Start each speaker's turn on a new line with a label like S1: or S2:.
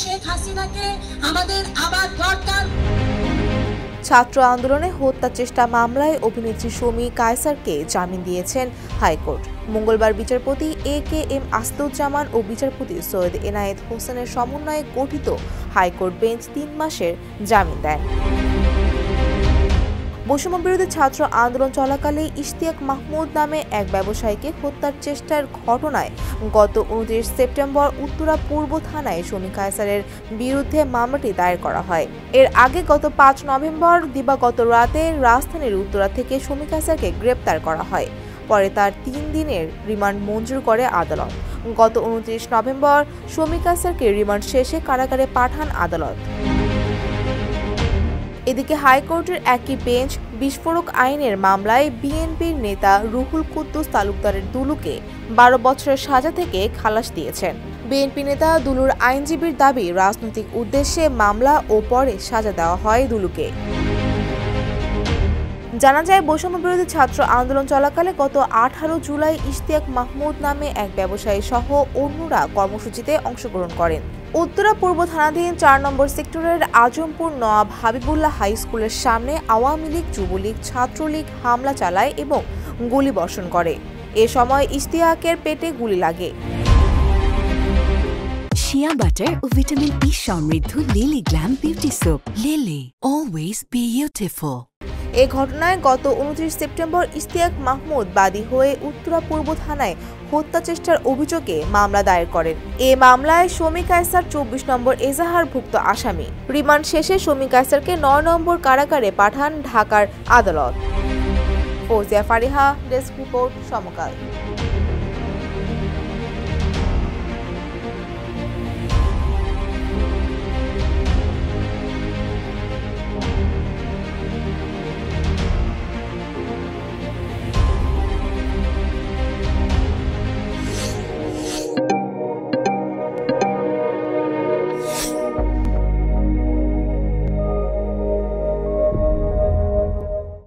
S1: শেখ হাসিনাকে আমাদের আবার দরকার।
S2: ছাত্র আন্দোলনে হত্যা চেষ্টা মামলায় অভিনেত্রী শমী কায়সারকে জামিন দিয়েছেন হাইকোর্ট। মঙ্গলবার বিচারপতি এ.কে.এম. আসাদুজ্জামান ও বিচারপতি সৈয়দ এনায়েত হোসেনের সমন্বয়ে গঠিত হাইকোর্ট বেঞ্চ ৩ মাসের জামিন দেয়। বৈষম্যবিরোধী ছাত্র আন্দোলন চলাকালে ইশতিয়াক মাহমুদ নামে এক ব্যবসায়ীকে হত্যার চেষ্টার ঘটনায় গত ২৯ সেপ্টেম্বর উত্তরা পূর্ব থানায় শমী কায়সারের বিরুদ্ধে মামলাটি দায়ের করা হয়। এর আগে গত ৫ নভেম্বর দিবাগত রাতে রাজধানীর উত্তরা থেকে শমী কায়সারকে গ্রেপ্তার করা হয়। পরে তার ৩ দিনের রিমান্ড মঞ্জুর করে আদালত। গত ২৯ নভেম্বর শমী কায়সারকে রিমান্ড শেষে কারাগারে পাঠান আদালত। এদিকে হাইকোর্টের একই বেঞ্চ বিস্ফোরক আইনের মামলায় বিএনপির নেতা রুহুল কুদ্দুস তালুকদারের দুলুকে ১২ বছরের সাজা থেকে খালাস দিয়েছেন। বিএনপি নেতা দুলুর আইনজীবীর দাবি, রাজনৈতিক উদ্দেশ্যে মামলা ও পরে সাজা দেওয়া হয় দুলুকে। জানা যায়, বৈষম্যবিরোধী ছাত্র আন্দোলন চলাকালে গত ১৮ জুলাই ইশতিয়াক মাহমুদ নামে এক ব্যবসায়ী সহ অন্যরা কর্মসূচিতে অংশগ্রহণ করেন। উত্তরা পূর্ব থানাধীন ৪ নম্বর সেক্টরের আজমপুর নওয়াব হাবিবুল্লাহ হাই স্কুলের সামনে আওয়ামী লীগ, যুবলীগ, ছাত্রলীগ হামলা চালায় এবং গুলিবর্ষণ করে। এ সময় ইশতিয়াকের পেটে গুলি লাগে।
S3: শিয়া বাটার ও ভিটামিন ই সমৃদ্ধ Lily glam beauty soap. Lily, always beautiful.
S2: এ ঘটনায় গত ২৯ সেপ্টেম্বর ইশতিয়াক মাহমুদ বাদী হয়ে উত্তরা পূর্ব থানায় হত্যা চেষ্টার অভিযোগে মামলা দায়ের করেন। এ মামলায় শমী কায়সার ২৪ নম্বর এজাহারভুক্ত আসামি। রিমান্ড শেষে শমী কায়সারকে ৯ নম্বর কারাগারে পাঠান ঢাকার আদালত। ফৌজিয়া ফারিহা, ডেস্ক রিপোর্ট, সমকাল।